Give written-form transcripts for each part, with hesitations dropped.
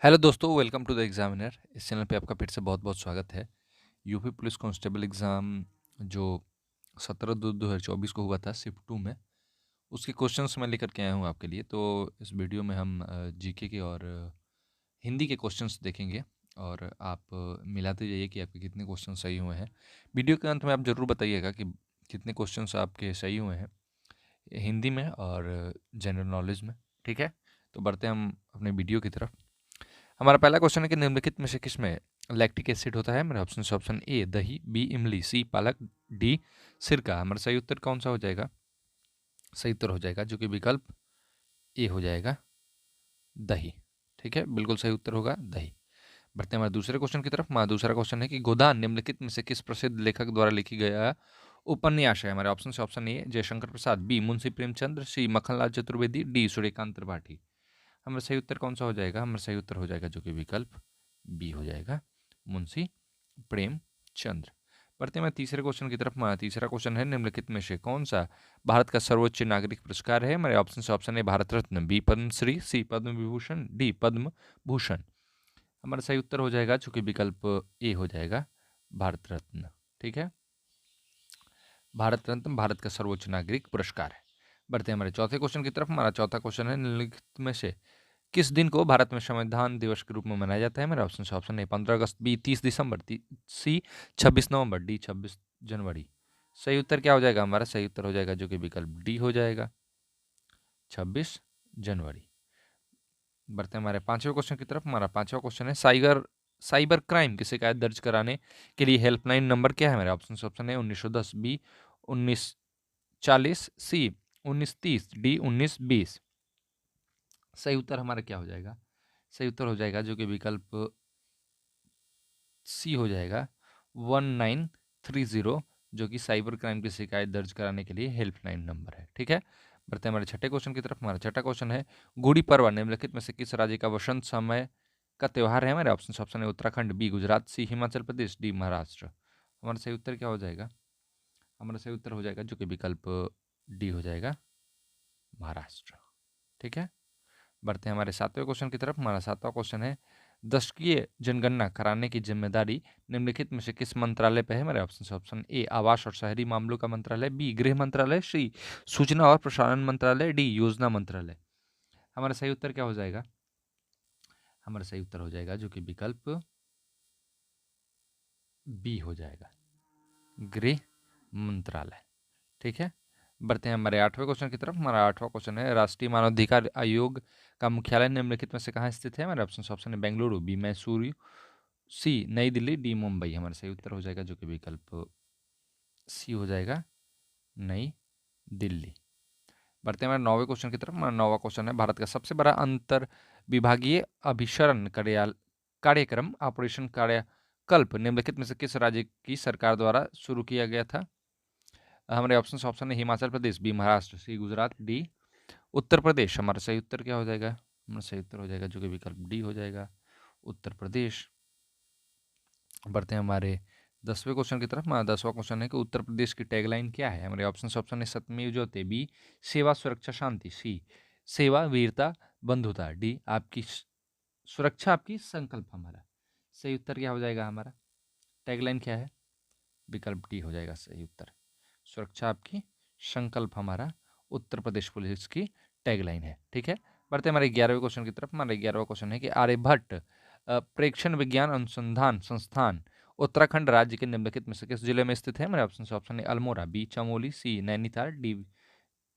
Hello दोस्तों, welcome to the examiner. इस channel पे आपका फिर से बहुत बहुत स्वागत है। यूपी पुलिस कांस्टेबल एग्ज़ाम जो 17/2/2024 को हुआ था शिफ्ट 2 में, उसके क्वेश्चंस मैं लेकर के आया हूँ आपके लिए। तो इस वीडियो में हम जीके के और हिंदी के क्वेश्चंस देखेंगे और आप मिलाते जाइए कि आपके कितने क्वेश्चन सही हुए हैं। वीडियो के अंत में आप ज़रूर बताइएगा कि कितने क्वेश्चंस आपके सही हुए हैं हिंदी में और जनरल नॉलेज में। ठीक है, तो बढ़ते हैं हम अपने वीडियो की तरफ। हमारा पहला क्वेश्चन है कि निम्नलिखित में से किसमें लैक्टिक एसिड होता है। मेरा ऑप्शन ए दही, बी इमली, सी पालक, डी सिरका। हमारा सही उत्तर कौन सा हो जाएगा? सही उत्तर हो जाएगा जो कि विकल्प ए हो जाएगा, दही। ठीक है, बिल्कुल सही उत्तर होगा दही। बढ़ते हैं हमारे दूसरे क्वेश्चन की तरफ। हमारा दूसरा क्वेश्चन है कि गोदान निम्नलिखित में से किस प्रसिद्ध लेखक द्वारा लिखी गया उपन्यास है। हमारे ऑप्शन से option A Jaishankar Prasad, B Munshi Premchandra, C Makhanlal Chaturvedi, D Suryakant Tripathi. हमारा सही उत्तर कौन सा हो जाएगा? हमारा सही उत्तर हो जाएगा जो कि विकल्प बी हो जाएगा, मुंशी प्रेमचंद्र। बढ़ते हैं मैं तीसरे क्वेश्चन की तरफ। हमारा तीसरा क्वेश्चन है निम्नलिखित में से कौन सा भारत का सर्वोच्च नागरिक पुरस्कार है। हमारे ऑप्शन से option A Bharat Ratna, B Padma Shri, C Padma Vibhushan, D Padma Bhushan. हमारा सही उत्तर हो जाएगा चूंकि विकल्प ए हो जाएगा, भारत रत्न। ठीक है, भारत रत्न भारत का सर्वोच्च नागरिक पुरस्कार है। बढ़ते हैं हमारे चौथे क्वेश्चन की तरफ। हमारा चौथा क्वेश्चन है निम्नलिखित में से किस दिन को भारत में संविधान दिवस के रूप में मनाया जाता है। मेरा ऑप्शन से ऑप्शन ए 15 अगस्त, बी 30 दिसंबर, सी 26 नवंबर, डी 26 जनवरी। सही उत्तर क्या हो जाएगा? हमारा सही उत्तर हो जाएगा जो कि विकल्प डी हो जाएगा, 26 जनवरी। बढ़ते हैं हमारे पांचवें क्वेश्चन की तरफ। हमारा पांचवा क्वेश्चन है साइबर साइबर क्राइम की शिकायत दर्ज कराने के लिए हेल्पलाइन नंबर क्या है। मेरा ऑप्शन से ऑप्शन है 1910, बी 1940, सी 1930, डी 1920। सही उत्तर हमारा क्या हो जाएगा? सही उत्तर हो जाएगा जो कि विकल्प सी हो जाएगा, 1930, जो कि साइबर क्राइम की शिकायत दर्ज कराने के लिए हेल्पलाइन नंबर है। ठीक है, बढ़ते हैं हमारे छठे क्वेश्चन की तरफ। हमारा छठा क्वेश्चन है गुड़ी पर्व निम्नलिखित में से किस राज्य का वसंत समय का त्यौहार है। हमारे ऑप्शन है उत्तराखंड, बी गुजरात, सी हिमाचल प्रदेश, डी महाराष्ट्र। हमारा सही उत्तर क्या हो जाएगा? हमारा सही उत्तर हो जाएगा जो कि विकल्प डी हो जाएगा, महाराष्ट्र। ठीक है, बढ़ते हैं हमारे सातवें क्वेश्चन की तरफ। हमारा सातवां क्वेश्चन है दशकीय जनगणना कराने की जिम्मेदारी निम्नलिखित में से किस मंत्रालय पे है। हमारे ऑप्शन से ऑप्शन ए आवास और शहरी मामलों का मंत्रालय, बी गृह मंत्रालय, सी सूचना और प्रसारण मंत्रालय, डी योजना मंत्रालय। हमारा सही उत्तर क्या हो जाएगा? हमारा सही उत्तर हो जाएगा जो कि विकल्प बी हो जाएगा, गृह मंत्रालय। ठीक है, बढ़ते हैं हमारे आठवें क्वेश्चन की तरफ। हमारा आठवां क्वेश्चन है राष्ट्रीय मानवाधिकार आयोग का मुख्यालय निम्नलिखित में से कहाँ स्थित है। हमारे ऑप्शन है बेंगलुरु, बी मैसूरू, सी नई दिल्ली, डी मुंबई। हमारा सही उत्तर हो जाएगा जो कि विकल्प सी हो जाएगा, नई दिल्ली। बढ़ते हैं हमारे नौवें क्वेश्चन की तरफ। हमारा नौवां क्वेश्चन है भारत का सबसे बड़ा अंतर विभागीय अभिसरण कार्यक्रम ऑपरेशन कार्यकल्प निम्नलिखित में से किस राज्य की सरकार द्वारा शुरू किया गया था। हमारे ऑप्शन है हिमाचल प्रदेश, बी महाराष्ट्र, सी गुजरात, डी उत्तर प्रदेश। हमारा सही उत्तर क्या हो जाएगा? हमारा सही उत्तर हो जाएगा जो कि विकल्प डी हो जाएगा, उत्तर प्रदेश। बढ़ते हैं हमारे 10वें क्वेश्चन की तरफ। हमारा 10वां क्वेश्चन है कि उत्तर प्रदेश की टैगलाइन क्या है। हमारे ऑप्शन है सत्यमेव जयते, बी सेवा सुरक्षा शांति, सी सेवा वीरता बंधुता, डी आपकी सुरक्षा आपकी संकल्प। हमारा सही उत्तर क्या हो जाएगा? हमारा टैगलाइन क्या है? विकल्प डी हो जाएगा सही उत्तर, सुरक्षा आपकी संकल्प हमारा उत्तर प्रदेश पुलिस की टैगलाइन है। ठीक है, बढ़ते हमारे 11वें क्वेश्चन की तरफ। हमारा 11वां क्वेश्चन है कि आर्यभट्ट प्रेक्षण विज्ञान अनुसंधान संस्थान उत्तराखंड राज्य के निम्नलिखित में से किस जिले में स्थित है। मेरे ऑप्शन है अल्मोड़ा, बी चमोली, सी नैनीताल, डी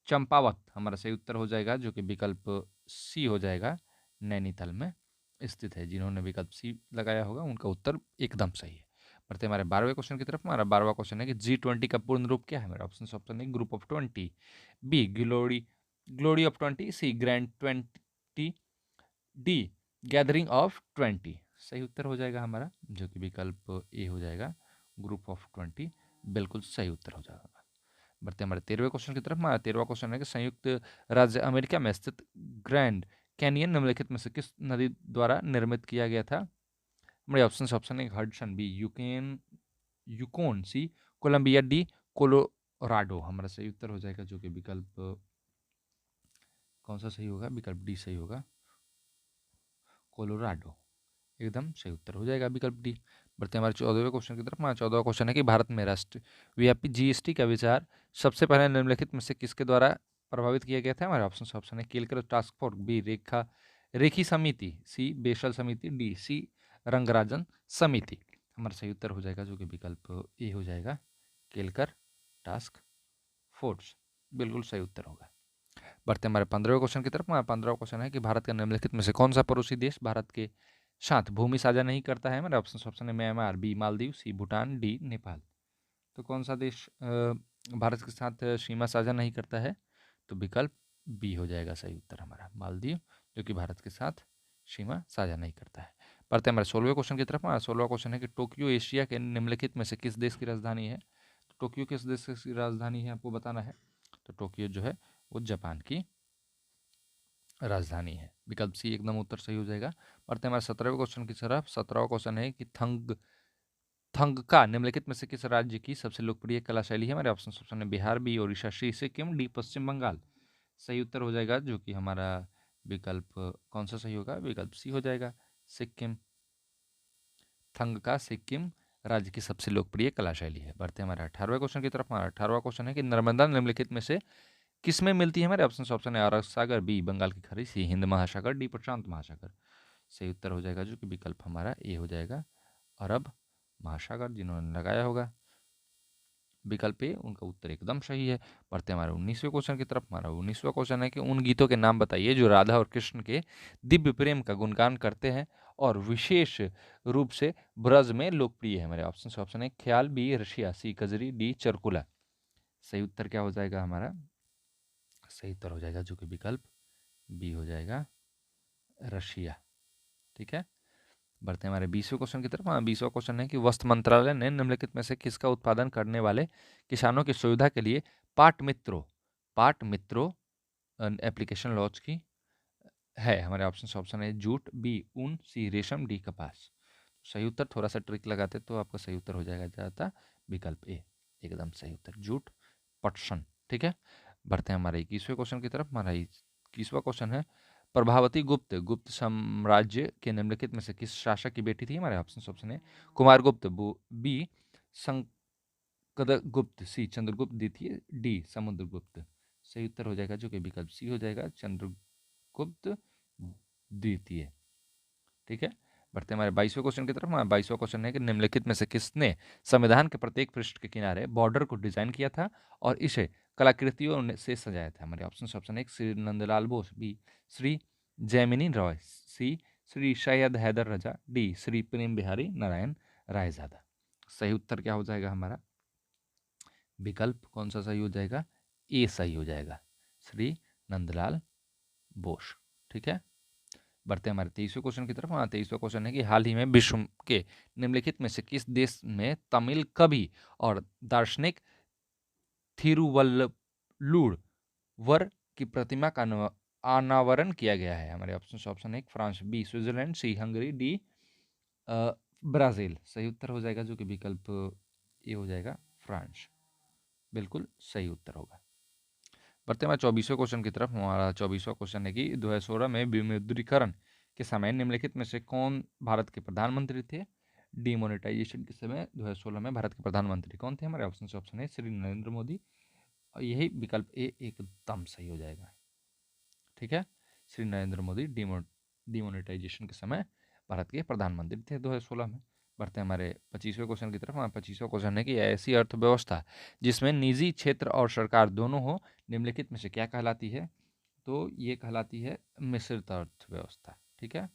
चंपावत। हमारा सही उत्तर हो जाएगा जो कि विकल्प सी हो जाएगा, नैनीताल में स्थित है। जिन्होंने विकल्प सी लगाया होगा उनका उत्तर एकदम सही है। बढ़ते हमारे 12वें क्वेश्चन की तरफ। हमारा 12वां क्वेश्चन है कि G20 का पूर्ण रूप क्या है। मेरा ऑप्शन है group of 20, B glory glory of 20, C grand 20, D gathering of 20। सही उत्तर हो जाएगा हमारा जो कि विकल्प ए हो जाएगा, ग्रुप ऑफ 20। बिल्कुल सही उत्तर हो जाएगा। बढ़ते हमारे 13वें क्वेश्चन की तरफ। हमारा 13वां क्वेश्चन है कि संयुक्त राज्य अमेरिका में स्थित ग्रैंड कैनियन निम्नलिखित में से किस नदी द्वारा निर्मित किया गया था। हमारे ऑप्शन है हडसन, बी यूकोन, सी कोलंबिया, डी कोलोराडो। हमारा सही उत्तर हो जाएगा जो कि विकल्प कौन सा सही होगा? विकल्प डी सही होगा, कोलोराडो एकदम सही उत्तर हो जाएगा विकल्प डी। बढ़ते हैं हमारे 14वें क्वेश्चन की तरफ। हमारा 14वां क्वेश्चन है कि भारत में राष्ट्रव्यापी जीएसटी का विचार सबसे पहले निम्नलिखित में से किसके द्वारा प्रभावित किया गया था? हमारे ऑप्शन है केलकर टास्क फोर्स, बी रेखी समिति, सी बेसल समिति, डी सी रंगराजन समिति। हमारा सही उत्तर हो जाएगा जो कि विकल्प ए हो जाएगा, केलकर टास्क फोर्स बिल्कुल सही उत्तर होगा। बढ़ते हैं हमारे 15वें क्वेश्चन की तरफ। हमारा 15वां क्वेश्चन है कि भारत के निम्नलिखित में से कौन सा पड़ोसी देश भारत के साथ भूमि साझा नहीं करता है? हमारे ऑप्शन है म्यांमार, बी मालदीव, सी भूटान, डी नेपाल। तो कौन सा देश भारत के साथ सीमा साझा नहीं करता है? तो विकल्प बी हो जाएगा सही उत्तर हमारा, मालदीव, जो कि भारत के साथ सीमा साझा नहीं करता है। बढ़ते हैं हमारे 16वें क्वेश्चन की तरफ। हमारा 16वां क्वेश्चन है कि टोक्यो एशिया के निम्नलिखित में से किस देश की राजधानी है? तो टोक्यो किस देश की राजधानी है आपको बताना है। तो टोक्यो जो है वो जापान की राजधानी है। विकल्प सी एकदम उत्तर सही हो जाएगा। बढ़ते हैं हमारे 17वें क्वेश्चन की तरफ। 17वां क्वेश्चन है कि थंगका निम्नलिखित में से किस राज्य की सबसे लोकप्रिय कला शैली है? हमारे ऑप्शन है बिहार, बी ओडिशा, सी सिक्किम, डी पश्चिम बंगाल। सही उत्तर हो जाएगा जो कि हमारा विकल्प कौन सा सही होगा? विकल्प सी हो जाएगा, सिक्किम। थंगका सिक्किम राज्य की सबसे लोकप्रिय कला शैली है। बढ़ते हैं हमारे 18वें क्वेश्चन की तरफ। हमारा 18वां क्वेश्चन है कि नर्मदा निम्नलिखित में से किसमें मिलती है? हमारे ऑप्शन है अरब सागर, बी बंगाल की खाड़ी, सी हिंद महासागर, डी प्रशांत महासागर। सही उत्तर हो जाएगा जो कि विकल्प हमारा ए हो जाएगा, अरब महासागर। जिन्होंने लगाया होगा विकल्प ए, उनका उत्तर एकदम सही है। बढ़ते हैं हमारे 19वें क्वेश्चन की तरफ। हमारा 19वां क्वेश्चन है कि उन गीतों के नाम बताइए जो राधा और कृष्ण के दिव्य प्रेम का गुणगान करते हैं और विशेष रूप से ब्रज में लोकप्रिय है। हमारे ऑप्शन है ख्याल, बी रशिया, सी कजरी, डी चरकुला। सही उत्तर क्या हो जाएगा हमारा? सही उत्तर हो जाएगा जो कि विकल्प बी हो जाएगा, रशिया। ठीक है। बढ़ते हैं हमारे 20वें क्वेश्चन की तरफ। हाँ, 20वां क्वेश्चन है कि वस्त्र मंत्रालय ने निम्नलिखित में से किसका उत्पादन करने वाले किसानों की सुविधा के लिए पाट मित्रों एप्लीकेशन लॉन्च की है? हमारे ऑप्शन है जूट, बी ऊन, सी रेशम, डी कपास। सही उत्तर थोड़ा सा ट्रिक लगाते तो आपका सही उत्तर हो जाएगा जाता विकल्प ए, एकदम सही उत्तर, जूट पटसन। ठीक है। बढ़ते हैं हमारे 21वें क्वेश्चन की तरफ। हमारा 21वां क्वेश्चन है प्रभावती गुप्त साम्राज्य के निम्नलिखित में से किस शासक की बेटी थी? हमारे ऑप्शन है कुमार गुप्त, बी शंकरगुप्त, सी चंद्रगुप्त द्वितीय, डी समुद्रगुप्त। सही उत्तर हो जाएगा जो कि विकल्प सी हो जाएगा, चंद्रगुप्त द्वितीय। ठीक है। बढ़ते हैं हमारे 22वें क्वेश्चन की तरफ। हमारा 22वां क्वेश्चन है कि निम्नलिखित में से किसने संविधान के प्रत्येक पृष्ठ के किनारे बॉर्डर को डिजाइन किया था और इसे कलाकृतियों से सजाया था? हमारे ऑप्शन है श्री नंदलाल बोस, बी श्री जैमिनी रॉय, सी श्री सैयद हैदर रजा, डी श्री प्रेम बिहारी नारायण रायजादा। सही उत्तर क्या हो जाएगा हमारा? विकल्प कौन सा सही हो जाएगा? ए सही हो जाएगा, श्री नंदलाल बोस। ठीक है। बढ़ते हैं हमारे 23वें क्वेश्चन की तरफ। हाँ, 23वां क्वेश्चन है कि हाल ही में विश्व के निम्नलिखित में से किस देश में तमिल कवि और दार्शनिक थिरुवल्लुवर की प्रतिमा का अनावरण किया गया है? हमारे ऑप्शन है फ्रांस, बी स्विट्जरलैंड, सी हंगरी, डी ब्राजील। सही उत्तर हो जाएगा जो कि विकल्प ए हो जाएगा, फ्रांस। बिल्कुल सही उत्तर होगा। बढ़ते हैं हमारे 24वें क्वेश्चन की तरफ। हमारा 24वां क्वेश्चन है कि 2016 में विमुद्रीकरण के समय निम्नलिखित में से कौन भारत के प्रधानमंत्री थे? डिमोनेटाइजेशन के समय 2016 में भारत के प्रधानमंत्री कौन थे? हमारे ऑप्शन है श्री नरेंद्र मोदी, और यही विकल्प ए एकदम सही हो जाएगा। ठीक है। श्री नरेंद्र मोदी डिमोनेटाइजेशन के समय भारत के प्रधानमंत्री थे 2016 में। बढ़ते हैं हमारे 25वें क्वेश्चन की तरफ। हमारा 25वां क्वेश्चन है कि ऐसी अर्थव्यवस्था जिसमें निजी क्षेत्र और सरकार दोनों हो निम्नलिखित में से क्या कहलाती है? तो ये कहलाती है मिश्रित अर्थव्यवस्था। ठीक है।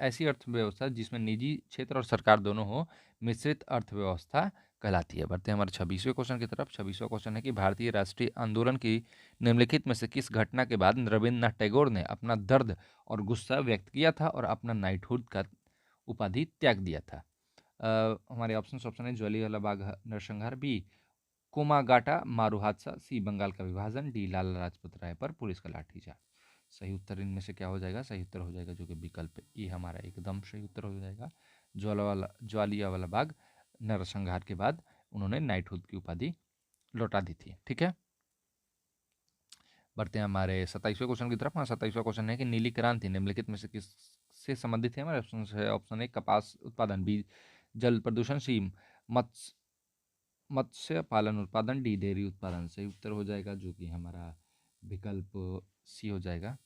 ऐसी अर्थव्यवस्था जिसमें निजी क्षेत्र और सरकार दोनों हो, मिश्रित अर्थव्यवस्था कहलाती है। बढ़ते हैं हमारे 26वें क्वेश्चन की तरफ। 26वां क्वेश्चन है कि भारतीय राष्ट्रीय आंदोलन की निम्नलिखित में से किस घटना के बाद रविन्द्रनाथ टैगोर ने अपना दर्द और गुस्सा व्यक्त किया था और अपना नाइटहुड का उपाधि त्याग दिया था? हमारे ऑप्शन है ज्वालियावाला बाग नरसंहार, बी कोमागाटा मारू हादसा, सी बंगाल का विभाजन, डी लाला लाजपत राय पर पुलिस का लाठीचार्ज। सही उत्तर इनमें से क्या हो जाएगा? सही उत्तर हो जाएगा जो कि विकल्प ये हमारा एकदम सही उत्तर हो जाएगा, ज्वालियावाला बाग नरसंहार के बाद उन्होंने नाइटहुड की उपाधि लौटा दी थी। ठीक है। बढ़ते हैं हमारे 27वें क्वेश्चन की तरफ। 27वां क्वेश्चन है कि नीली क्रांति निम्नलिखित में से किससे संबंधित है? हमारे ऑप्शन है, ऑप्शन ए कपास उत्पादन, बी जल प्रदूषण, सी मत्स्य मत्स्य पालन उत्पादन, डी डेयरी उत्पादन। सही उत्तर हो जाएगा जो कि हमारा विकल्प सी हो जाएगा,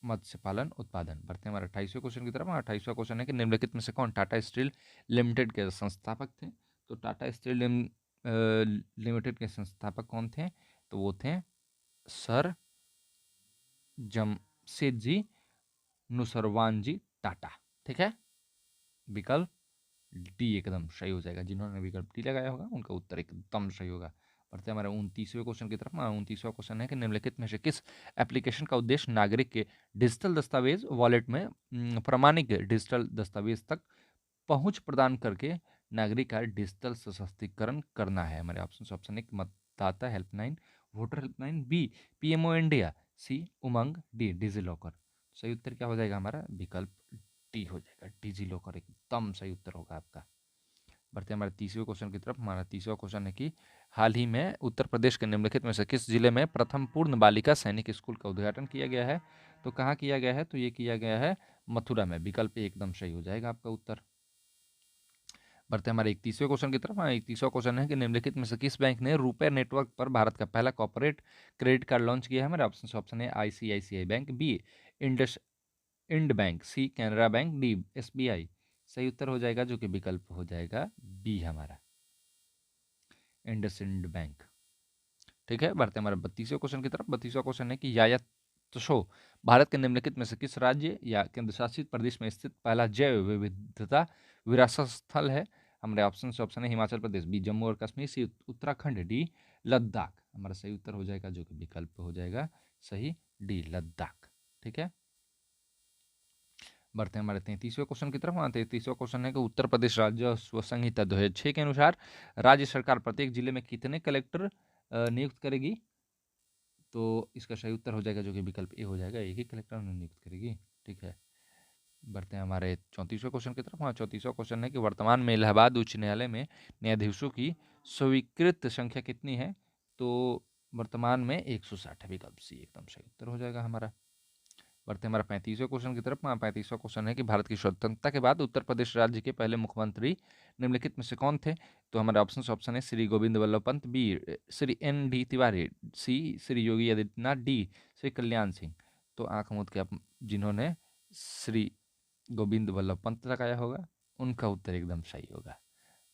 मत्स्य पालन उत्पादन। बढ़ते हैं हमारे 28वें क्वेश्चन की तरफ। 28वां क्वेश्चन है कि निम्नलिखित में से कौन टाटा स्टील लिमिटेड के संस्थापक थे? तो टाटा स्टील लिमिटेड के संस्थापक कौन थे? तो वो थे सर जमशेदजी नुसरवानजी टाटा। ठीक है, विकल्प डी एकदम सही हो जाएगा। जिन्होंने विकल्प डी लगाया होगा उनका उत्तर एकदम सही होगा। बढ़ते हैं हमारे 29वें क्वेश्चन की तरफ। 29वां क्वेश्चन है कि निम्नलिखित में से किस एप्लीकेशन का उद्देश्य नागरिक के डिजिटल दस्तावेज वॉलेट में प्रमाणिक डिजिटल दस्तावेज तक पहुंच प्रदान करके नागरिक का डिजिटल सशक्तिकरण करना है? हमारे ऑप्शन एक मतदाता helpline, voter helpline, B PMO India, C Umang, D DigiLocker. सही उत्तर क्या हो जाएगा? हमारा विकल्प डी हो जाएगा, डिजी लॉकर एकदम सही उत्तर होगा आपका। बढ़ते हैं हमारे 30वें क्वेश्चन की तरफ। हमारा 30वां क्वेश्चन है कि हाल ही में उत्तर प्रदेश के निम्नलिखित में से किस जिले में प्रथम पूर्ण बालिका सैनिक स्कूल का उद्घाटन किया गया है? तो कहाँ किया गया है? तो ये किया गया है मथुरा में। विकल्प एकदम सही हो जाएगा आपका उत्तर। बढ़ते हैं हमारे 31वें क्वेश्चन की तरफ। 31वां क्वेश्चन है कि निम्नलिखित में से किस बैंक ने रुपे नेटवर्क पर भारत का पहला कॉर्पोरेट क्रेडिट कार्ड लॉन्च किया है? हमारे ऑप्शन है ICICI bank, B IndusInd bank, C Canara bank, D SBI. सही उत्तर हो जाएगा जो कि विकल्प हो जाएगा बी हमारा, इंडसइंड बैंक। ठीक है, बढ़ते हैं हमारे 32वें क्वेश्चन की तरफ। 32वां क्वेश्चन है कि याया त्सो भारत के निम्नलिखित में से किस राज्य या केंद्र शासित प्रदेश में स्थित पहला जैव विविधता विरासत स्थल है? हमारे ऑप्शन है हिमाचल प्रदेश, बी जम्मू और कश्मीर, सी उत्तराखंड, डी लद्दाख। हमारा सही उत्तर हो जाएगा जो कि विकल्प हो जाएगा सही, डी लद्दाख। ठीक है, बढ़ते हैं हमारे 33वें क्वेश्चन की तरफ। 33वां क्वेश्चन है कि उत्तर प्रदेश राजस्व संहिता 2006 के अनुसार राज्य सरकार प्रत्येक जिले में कितने कलेक्टर नियुक्त करेगी? तो इसका सही उत्तर हो जाएगा जो कि विकल्प ए हो जाएगा, एक ही कलेक्टर नियुक्त करेगी। ठीक है, बढ़ते हैं हमारे 34वें क्वेश्चन की तरफ। 34वां क्वेश्चन है कि वर्तमान में इलाहाबाद उच्च न्यायालय में न्यायाधीशों की स्वीकृत संख्या कितनी है? तो वर्तमान में 160 है, विकल्प सी एकदम सही उत्तर हो जाएगा हमारा। बढ़ते हैं हमारा 35वें क्वेश्चन की तरफ। 35वां क्वेश्चन है कि भारत की स्वतंत्रता के बाद उत्तर प्रदेश राज्य के पहले मुख्यमंत्री निम्नलिखित में से कौन थे? तो हमारे ऑप्शन है Shri Govind Ballabh Pant, B Shri N D Tiwari, C Shri Yogi Adityanath, D Shri Kalyan Singh. तो आंख मूंद के आप जिन्होंने श्री गोविंद वल्लभ पंत लगाया होगा उनका उत्तर एकदम सही होगा,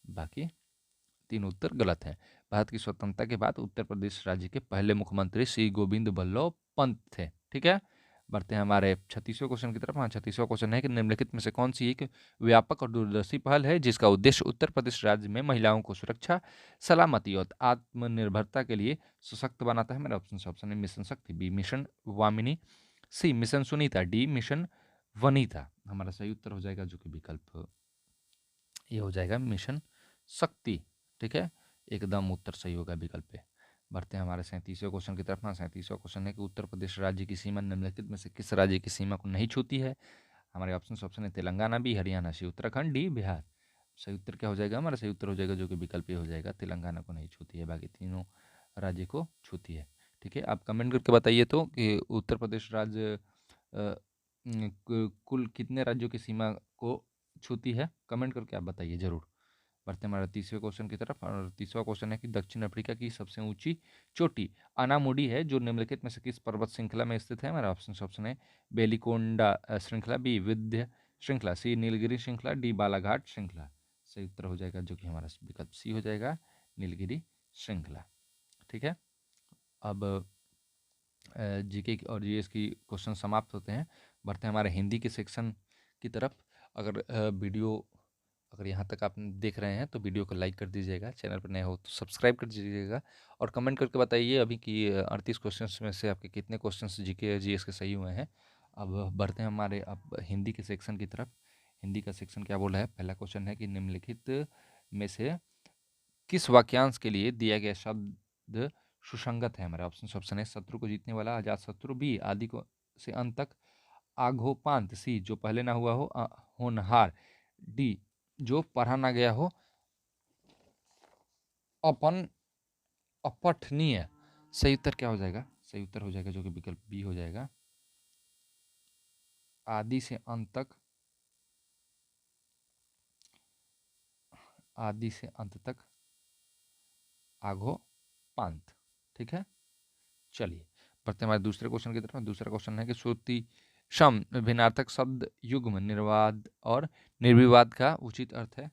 बाकी तीन उत्तर गलत हैं। भारत की स्वतंत्रता के बाद उत्तर प्रदेश राज्य के पहले मुख्यमंत्री श्री गोविंद वल्लभ पंत थे। ठीक है, बढ़ते हैं हमारे 36वें क्वेश्चन की तरफ। 36वां क्वेश्चन है कि निम्नलिखित में से कौन सी एक व्यापक और दूरदर्शी पहल है जिसका उद्देश्य उत्तर प्रदेश राज्य में महिलाओं को सुरक्षा, सलामती और आत्मनिर्भरता के लिए सशक्त बनाता है? मेरा ऑप्शन है mission Shakti, B mission Vamini, C mission Sunita, D mission Vanita. हमारा सही उत्तर हो जाएगा जो कि विकल्प ये हो जाएगा मिशन शक्ति। ठीक है, एकदम उत्तर सही होगा विकल्प पे। बढ़ते हैं हमारे 37वें क्वेश्चन की तरफ। 37वां क्वेश्चन है कि उत्तर प्रदेश राज्य की सीमा निम्नलिखित में से किस राज्य की सीमा को नहीं छूती है? हमारे ऑप्शन है तेलंगाना, बी हरियाणा, सी उत्तराखंड, डी बिहार। सही उत्तर क्या हो जाएगा? हमारा सही उत्तर हो जाएगा जो कि विकल्प ये हो जाएगा, तेलंगाना को नहीं छूती है, बाकी तीनों राज्य को छूती है। ठीक है, आप कमेंट करके बताइए तो कि उत्तर प्रदेश राज्य कुल कितने राज्यों की सीमा को छूती है? कमेंट करके आप बताइए जरूर। बढ़ते हैं हमारे 30वें क्वेश्चन की तरफ। और 30वां क्वेश्चन है कि दक्षिण अफ्रीका की सबसे ऊंची चोटी अनामुडी है जो निम्नलिखित में से किस पर्वत श्रृंखला में स्थित है? हमारा ऑप्शन है बेलिकोंडा श्रृंखला, बी विंध्य श्रृंखला, सी नीलगिरी श्रृंखला, डी बालाघाट श्रृंखला। सही उत्तर हो जाएगा जो कि हमारा विकल्प सी हो जाएगा, नीलगिरी श्रृंखला। ठीक है, अब जीके और जीएस की क्वेश्चन समाप्त होते हैं। बढ़ते हैं हमारे हिंदी के सेक्शन की तरफ। अगर वीडियो अगर यहाँ तक आप देख रहे हैं तो वीडियो को लाइक कर दीजिएगा, चैनल पर नए हो तो सब्सक्राइब कर दीजिएगा और कमेंट करके बताइए अभी कि 38 क्वेश्चंस में से आपके कितने क्वेश्चंस जीके जीएस के सही हुए हैं। अब बढ़ते हैं हमारे अब हिंदी के सेक्शन की तरफ। हिंदी का सेक्शन क्या बोला है? पहला क्वेश्चन है कि निम्नलिखित में से किस वाक्यांश के लिए दिया गया शब्द सुसंगत है? हमारा ऑप्शन है शत्रु को जीतने वाला, अजात शत्रु, बी आदि को से अंत तक, आघोपांत, सी जो पहले ना हुआ हो, होनहार, डी जो पढ़ा ना गया हो, अपन अपठनीय। सही उत्तर क्या हो जाएगा? सही उत्तर हो जाएगा जो कि विकल्प बी हो जाएगा, आदि से अंत तक, आदि से अंत तक आघो पांत। ठीक है, चलिए बढ़ते हैं हमारे दूसरे क्वेश्चन की तरफ। दूसरा क्वेश्चन है कि श्रुति सम भिन्नार्थक शब्द युग्म निर्वाद और निर्विवाद का उचित अर्थ है।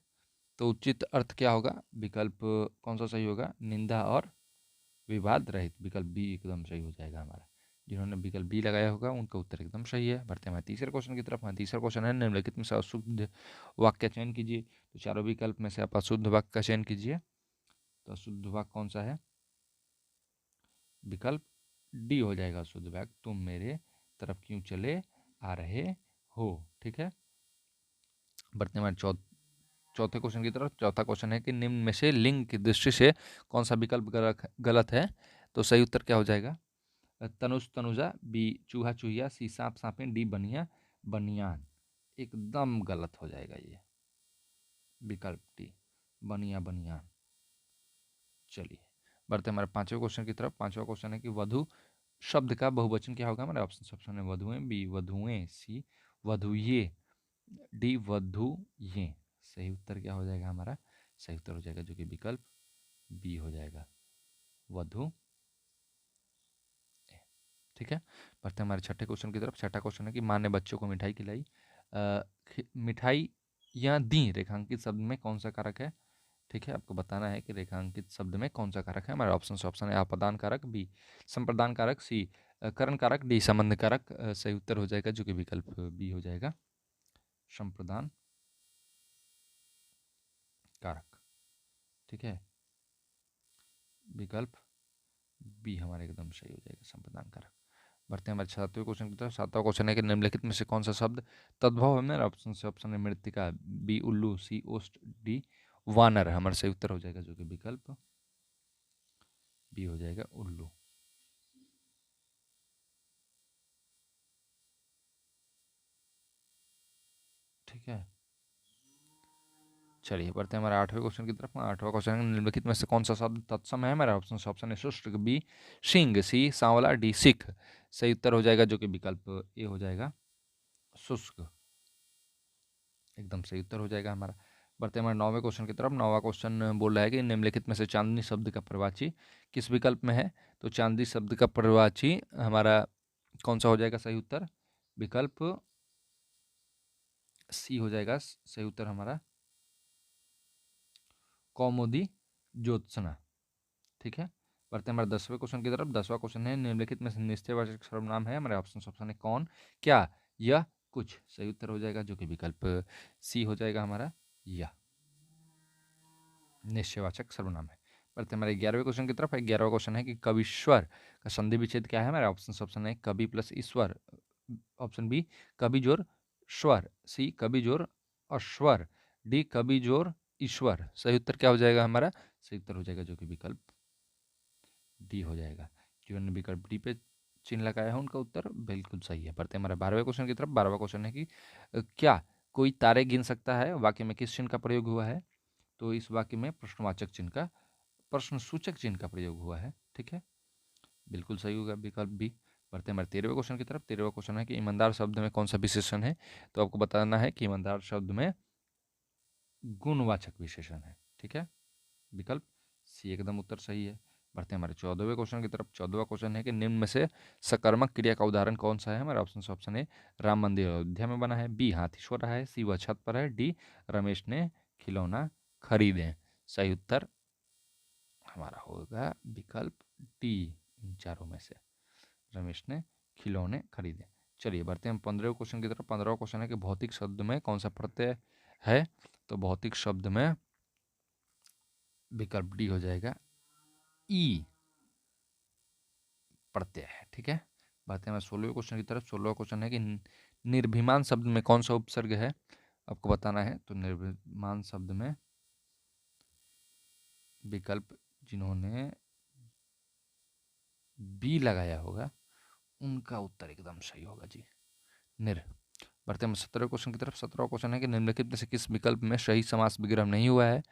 तो उचित अर्थ क्या होगा? विकल्प कौन सा सही होगा? निंदा और विवाद रहित। विकल्प बी एकदम सही हो जाएगा हमारा। जिन्होंने विकल्प बी लगाया होगा उनका उत्तर एकदम सही है। बढ़ते हैं हमारे तीसरे क्वेश्चन की तरफ। तीसरा क्वेश्चन है निम्नलिखित में से अशुद्ध वाक्य का चयन कीजिए। तो चारों विकल्प में से आप अशुद्ध वाक्य का चयन कीजिए। तो अशुद्ध वाक्य कौन सा है? विकल्प डी हो जाएगा अशुद्ध वाक्य, तुम मेरे तरफ क्यों चले आ रहे हो। ठीक है, बढ़ते हैं हमारे चौथे क्वेश्चन की तरफ। चौथा क्वेश्चन है कि निम्न में से लिंग की दृष्टि से कौन सा विकल्प गलत है। तो सही उत्तर क्या हो जाएगा? तनुज तनुजा, बी चूहा चूहिया, सी सांप सांपिन, डी बनिया बनियान। एकदम गलत हो जाएगा ये विकल्प डी, बनिया बनियान। चलिए बढ़ते हमारे पांचवें क्वेश्चन की तरफ। पांचवा क्वेश्चन है कि वधु शब्द का बहुवचन क्या होगा? हमारे ऑप्शन है वधुएं, बी वधुएं, सी वधुये, डी वधुये। सही उत्तर क्या हो जाएगा हमारा? सही उत्तर हो जाएगा जो कि विकल्प बी हो जाएगा, वधु। ठीक है, बढ़ते हैं हमारे छठे क्वेश्चन की तरफ। छठा क्वेश्चन है कि माँ ने बच्चों को मिठाई खिलाई। मिठाई या दी रेखांकित शब्द में कौन सा कारक है? ठीक है, आपको बताना है कि रेखांकित शब्द में कौन सा कारक है। हमारे ऑप्शन है आपादान कारक, बी संप्रदान कारक, सी करण कारक, डी संबंध कारक। सही उत्तर हो जाएगा जो कि विकल्प बी हो जाएगा, संप्रदान कारक। ठीक है, विकल्प बी हमारे एकदम सही हो जाएगा, संप्रदान कारक। बढ़ते हैं हमारे सातवें क्वेश्चन की तरफ। सातवां क्वेश्चन है कि निम्नलिखित में से कौन सा शब्द तद्भव है? मेरा ऑप्शन है मृतिका, बी उल्लू, सी ओस्ट, डी वानर। हमारा सही उत्तर हो जाएगा जो कि विकल्प बी हो जाएगा, उल्लू। ठीक है, चलिए बढ़ते हैं हमारे आठवें क्वेश्चन की तरफ। आठवां क्वेश्चन है निम्नलिखित में से कौन सा शब्द तत्सम है? हमारा ऑप्शन है शुष्क, बी सिंह, सी सांवला, डी सिख। सही उत्तर हो जाएगा जो कि विकल्प ए हो जाएगा, शुष्क। एकदम सही उत्तर हो जाएगा हमारा। बढ़ते हैं हमारे नौवें क्वेश्चन की तरफ। नौवां क्वेश्चन बोल रहा है कि निम्नलिखित में से चांदनी शब्द का प्रवाची किस विकल्प में है? तो चांदनी शब्द का प्रवाची हमारा कौन सा हो जाएगा? सही उत्तर विकल्प सी हो जाएगा, सही उत्तर हमारा कौमुदी ज्योत्सना। ठीक है, बढ़ते हैं हमारे 10वें क्वेश्चन की तरफ। 10वां क्वेश्चन है निम्नलिखित में से निश्चयवाचक सर्वनाम है? हमारे ऑप्शन है कौन, क्या, यह, कुछ। सही उत्तर हो जाएगा जो कि विकल्प सी हो जाएगा हमारा, यह निश्चयवाचक सर्वनाम है। बढ़ते हैं हमारे 11वें क्वेश्चन की तरफ। 11वां क्वेश्चन है कि कविश्वर का संधि विच्छेद क्या है? हमारे ऑप्शन है कवि प्लस ईश्वर, ऑप्शन बी कवि जोर स्वर, सी कवि जोर अश्वर, डी कवि जोर ईश्वर। सही उत्तर क्या हो जाएगा हमारा? सही उत्तर हो जाएगा जो कि विकल्प डी हो जाएगा। जिन्होंने विकल्प डी पे चिन्ह लगाया है उनका उत्तर बिल्कुल सही है। बढ़ते हैं हमारे 12वें क्वेश्चन की तरफ। 12वां क्वेश्चन है कि क्या कोई तारे गिन सकता है? वाक्य में किस चिन्ह का प्रयोग हुआ है? तो इस वाक्य में प्रश्नवाचक चिन्ह का, प्रश्न सूचक चिन्ह का प्रयोग हुआ है। ठीक है, बिल्कुल सही होगा विकल्प बी। बढ़ते हैं हमारे 13वें क्वेश्चन की तरफ। 13वां क्वेश्चन है कि ईमानदार शब्द में कौन सा विशेषण है? तो आपको बताना है कि ईमानदार शब्द में गुणवाचक विशेषण है। ठीक है, विकल्प सी एकदम उत्तर सही है। बढ़ते हैं हमारे 14वें क्वेश्चन की तरफ। 14वां क्वेश्चन है कि निम्न में से सकर्मक क्रिया का उदाहरण कौन सा है? हमारे ऑप्शन है राम मंदिर अयोध्या में बना है, बी हाथी सो रहा है, सी वह छत पर है, डी रमेश ने खिलौना खरीदे। सही उत्तर हमारा होगा विकल्प डी, इन चारों में से रमेश ने खिलौने खरीदे। चलिए बढ़ते हैं 15वें क्वेश्चन की तरफ। 15वां क्वेश्चन है कि भौतिक शब्द में कौन सा प्रत्यय है? तो भौतिक शब्द में विकल्प डी हो जाएगा, ई प्रत्यय है। ठीक है, बात है हमारे 16वें क्वेश्चन की तरफ। 16वां क्वेश्चन है कि निर्भिमान शब्द में कौन सा उपसर्ग है? आपको बताना है। तो निर्भिमान शब्द में विकल्प जिन्होंने बी लगाया होगा उनका उत्तर एकदम सही होगा जी, निर। बढ़ते हैं 17वें क्वेश्चन की तरफ। 17वां क्वेश्चन है कि निम्नलिखित में से किस विकल्प में सही समास विग्रह नहीं हुआ है?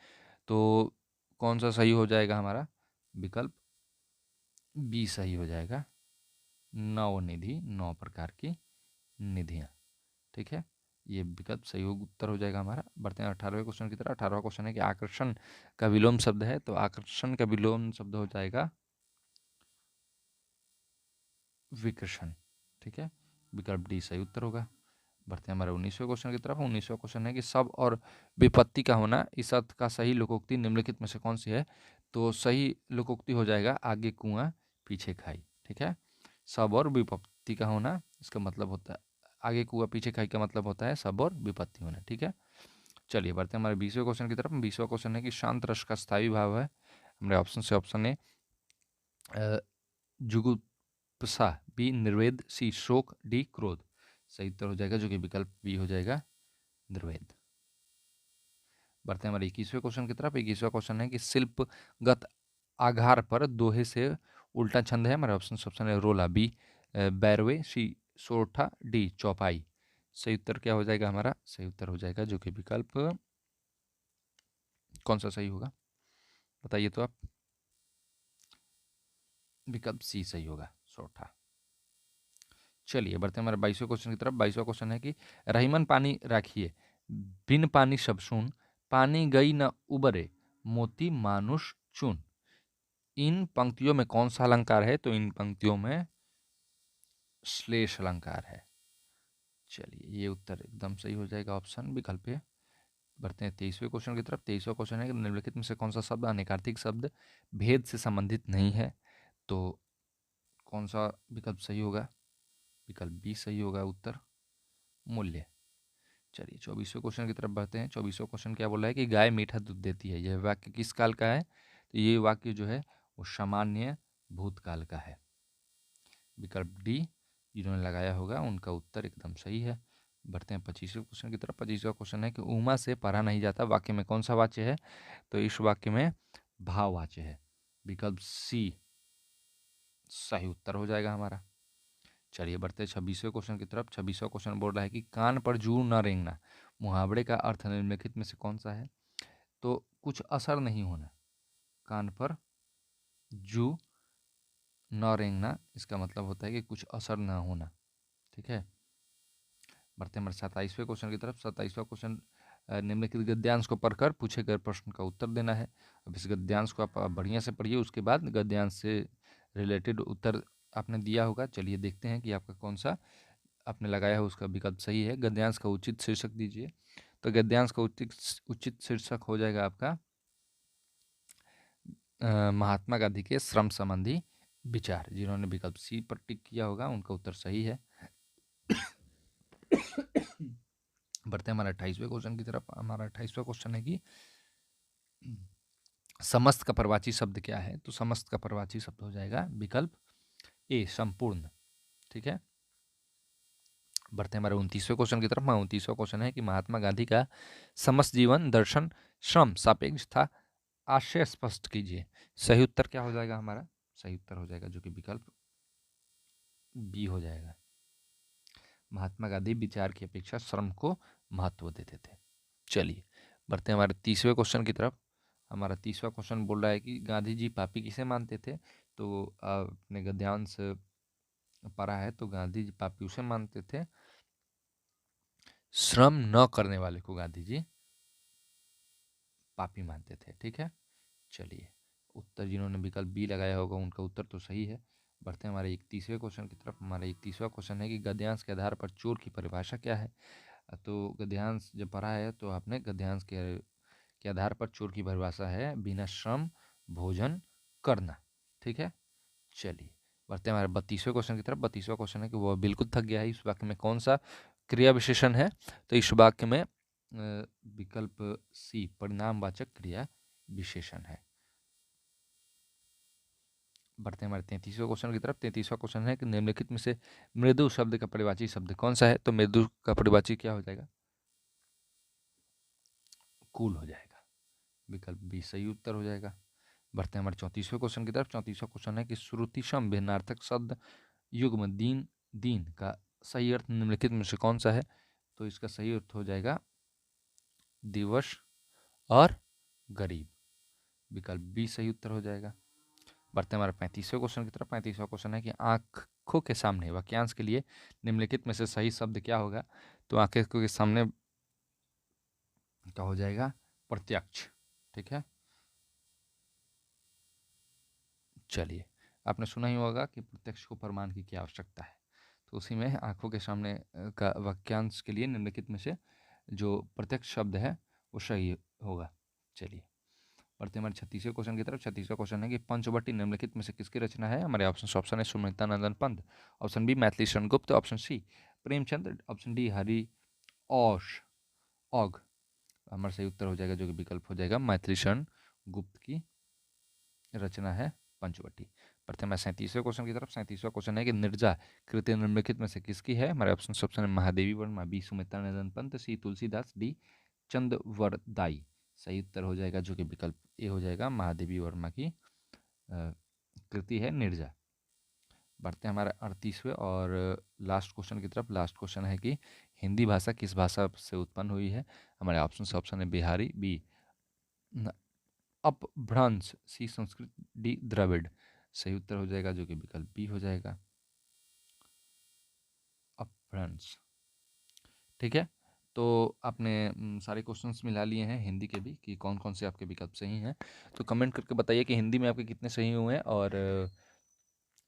तो कौन सा सही हो जाएगा हमारा? विकल्प बी सही हो जाएगा। नवनिधि, 9 प्रकार की निधियाँ। ठीक है, ये विकल्प सही उत्तर हो जाएगा हमारा। बढ़ते हैं 18वें क्वेश्चन की तरफ। 18वां क्वेश्चन है कि आकर्षण का विलोम शब्द है, तो आकर्षण का विलोम शब्द हो जाएगा विकर्षण। ठीक है, विकल्प डी सही उत्तर होगा। बढ़ते हैं हमारे 19वें क्वेश्चन की तरफ। 19वां क्वेश्चन है कि सब और विपत्ति का होना, इस अर्थ का सही लोकोक्ति निम्नलिखित में से कौन सी है? तो सही लोकोक्ति हो जाएगा आगे कुआं पीछे खाई। ठीक है, सब और विपत्ति का होना, इसका मतलब होता है आगे कुआं पीछे खाई का मतलब होता है सब और विपत्ति होना। ठीक है, चलिए बढ़ते हैं हमारे 20वें क्वेश्चन की तरफ। 20वां क्वेश्चन है कि शांत रस का स्थायी भाव है। हमारे ऑप्शन से ऑप्शन ए जुगुप्सा, बी निर्वेद, सी शोक, डी क्रोध। सही उत्तर हो जाएगा जो कि विकल्प बी हो जाएगा निर्वेद। बढ़ते हैं हमारे 21वें क्वेश्चन की तरफ। 21वां क्वेश्चन है कि शिल्पगत आधार पर दोहे से उल्टा छंद है। हमारे ऑप्शन है रोला, बी बैरवे, सी सोरठा, डी चौपाई। सही उत्तर क्या हो जाएगा हमारा? सही उत्तर हो जाएगा जो कि विकल्प कौन सा सही होगा बताइए तो आप। विकल्प सी सही होगा, सोरठा। चलिए बढ़ते हैं हमारे 22वें क्वेश्चन की तरफ। 22वां क्वेश्चन है कि रहीमन पानी राखिए, बिन पानी सब सुन, पानी गई न उबरे, मोती मानुष चुन। इन पंक्तियों में कौन सा अलंकार है? तो इन पंक्तियों में श्लेष अलंकार है। चलिए ये उत्तर एकदम सही हो जाएगा, ऑप्शन विकल्प है। बढ़ते हैं 23वें क्वेश्चन की तरफ। 23वां क्वेश्चन है कि निम्नलिखित में से कौन सा शब्द अनेकार्थिक शब्द भेद से संबंधित नहीं है? तो कौन सा विकल्प सही होगा? विकल्प बी सही होगा उत्तर, मूल्य। चलिए 24वें क्वेश्चन की तरफ बढ़ते हैं। 24वां क्वेश्चन क्या बोल रहा है कि गाय मीठा दूध देती है, यह वाक्य किस काल का है? तो ये वाक्य जो है वो सामान्य भूतकाल का है। विकल्प डी जिन्होंने लगाया होगा उनका उत्तर एकदम सही है। बढ़ते हैं 25वें क्वेश्चन की तरफ। 25वां क्वेश्चन है कि उमा से पढ़ा नहीं जाता, वाक्य में कौन सा वाच्य है? तो इस वाक्य में भाववाच्य है। विकल्प सी सही उत्तर हो जाएगा हमारा। चलिए बढ़ते हैं 26वें क्वेश्चन की तरफ। 26वां क्वेश्चन बोल रहा है कि कान पर जू न रेंगना, मुहावरे का अर्थ निम्नलिखित में से कौन सा है? तो कुछ असर नहीं होना, कान पर जू न रेंगना, इसका मतलब होता है कि कुछ असर ना होना। ठीक है, बढ़ते हैं हमारे 27वें क्वेश्चन की तरफ। 27वां क्वेश्चन निम्नलिखित गद्यांश को पढ़कर पूछे गए प्रश्न का उत्तर देना है। अब इस गद्यांश को आप बढ़िया से पढ़िए, उसके बाद गद्यांश से रिलेटेड उत्तर आपने दिया होगा। चलिए देखते हैं कि आपका कौन सा आपने लगाया है उसका विकल्प सही है। गद्यांश का उचित शीर्षक दीजिए। तो गद्यांश का उचित शीर्षक हो जाएगा आपका महात्मा गांधी के श्रम संबंधी विचार। जिन्होंने विकल्प सी पर टिक किया होगा उनका उत्तर सही है। बढ़ते हैं हमारे 28वें क्वेश्चन की तरफ। हमारा 28वां क्वेश्चन है कि समस्त का प्रवाची शब्द क्या है? तो समस्त का प्रवाची शब्द हो जाएगा विकल्प ए संपूर्ण। ठीक है, बढ़ते हैं हमारे 29वें क्वेश्चन की तरफ। 29वां क्वेश्चन है कि महात्मा गांधी का समस्त जीवन दर्शन श्रम सापेक्ष था, आशय स्पष्ट कीजिए। सही उत्तर क्या हो जाएगा हमारा? सही उत्तर हो जाएगा जो कि विकल्प बी हो जाएगा। महात्मा गांधी विचार की अपेक्षा श्रम को महत्व देते थे। चलिए बढ़ते हैं हमारे 30वें क्वेश्चन की तरफ। हमारा 30वां क्वेश्चन बोल रहा है कि गांधी जी पापी किसे मानते थे? तो आपने गद्यांश पढ़ा है, तो गांधी जी पापी उसे मानते थे श्रम न करने वाले को गांधी जी पापी मानते थे। ठीक है, चलिए उत्तर जिन्होंने विकल्प बी लगाया होगा उनका उत्तर तो सही है। बढ़ते हैं हमारे 31वें क्वेश्चन की तरफ। हमारा 31वां क्वेश्चन है कि गद्यांश के आधार पर चोर की परिभाषा क्या है? तो गद्यांश जब पढ़ा है तो आपने गद्यांश के आधार पर चोर की परिभाषा है बिना श्रम भोजन करना। ठीक है, चलिए बढ़ते हैं हमारे 32वें क्वेश्चन की तरफ। 32वां क्वेश्चन है कि वह बिल्कुल थक गया है, इस वाक्य में कौन सा क्रिया विशेषण है? तो इस वाक्य में विकल्प सी परिणामवाचक क्रिया विशेषण है। बढ़ते हैं हमारे 33वें क्वेश्चन की तरफ। 33वां क्वेश्चन है कि निम्नलिखित में से मृदु शब्द का परिवाची शब्द कौन सा है? तो मृदु का परिवाची क्या हो जाएगा? कूल हो जाएगा। विकल्प बी सही उत्तर हो जाएगा। बढ़ते हैं हमारे 34वें क्वेश्चन की तरफ। 34वां क्वेश्चन है कि श्रुतिशम भिन्नार्थक शब्द युग्म दीन दीन का सही अर्थ निम्नलिखित में से कौन सा है? तो इसका सही अर्थ हो जाएगा दिवस और गरीब। विकल्प बी सही उत्तर हो जाएगा। बढ़ते हैं हमारे 35वें क्वेश्चन की तरफ। 35वां क्वेश्चन है कि आंखों के सामने वाक्यांश के लिए निम्नलिखित में से सही शब्द क्या होगा। तो आंखों के सामने क्या हो जाएगा, प्रत्यक्ष। ठीक है, चलिए, आपने सुना ही होगा कि प्रत्यक्ष को प्रमाण की क्या आवश्यकता है। तो उसी में आंखों के सामने का वाक्यांश के लिए निम्नलिखित में से जो प्रत्यक्ष शब्द है वो सही होगा। चलिए, बढ़ते हैं हमारे 36वें क्वेश्चन की तरफ। 36वां क्वेश्चन है कि पंचवटी निम्नलिखित में से किसकी रचना है। हमारे ऑप्शन है Sumitra Nandan Pant, option B Maithili Sharan Gupt, option C Premchand, option D Hari औश औघ। हमारा सही उत्तर हो जाएगा जो कि विकल्प हो जाएगा मैथिली शरण गुप्त की रचना है पंचवटी। बढ़ते हैं 37वें क्वेश्चन की तरफ। 37वां क्वेश्चन है कि निर्जा कृति निम्नलिखित में से किसकी है। हमारे ऑप्शन है महादेवी वर्मा, बी सुमित्रा नंदन पंत, सी तुलसीदास, डी चंदवरदाई। सही उत्तर हो जाएगा जो कि विकल्प ए हो जाएगा, महादेवी वर्मा की कृति है निर्जा। बढ़ते हैं हमारे 38वें और लास्ट क्वेश्चन की तरफ। लास्ट क्वेश्चन है कि हिंदी भाषा किस भाषा से उत्पन्न हुई है। हमारे ऑप्शन है बिहारी, बी अपभ्रंश, सी संस्कृत, डी द्रविड़। सही उत्तर हो जाएगा जो कि विकल्प बी हो जाएगा, अपभ्रंश। ठीक है, तो आपने सारे क्वेश्चंस मिला लिए हैं हिंदी के भी कि कौन कौन से आपके विकल्प सही हैं। तो कमेंट करके बताइए कि हिंदी में आपके कितने सही हुए हैं और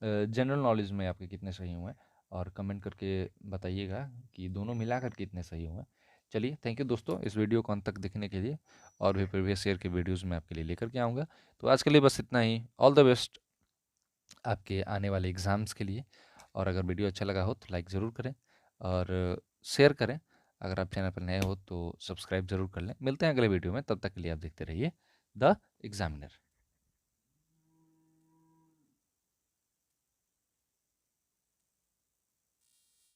जनरल नॉलेज में आपके कितने सही हुए हैं, और कमेंट करके बताइएगा कि दोनों मिलाकर कितने सही हुए हैं। चलिए, थैंक यू दोस्तों इस वीडियो को अंत तक देखने के लिए, और भी प्रीवियस ईयर के वीडियोज़ मैं आपके लिए लेकर के आऊँगा। तो आज के लिए बस इतना ही। ऑल द बेस्ट आपके आने वाले एग्ज़ाम्स के लिए। और अगर वीडियो अच्छा लगा हो तो लाइक ज़रूर करें और शेयर करें। अगर आप चैनल पर नए हो तो सब्सक्राइब ज़रूर कर लें। मिलते हैं अगले वीडियो में, तब तक के लिए आप देखते रहिए द एग्जामिनर।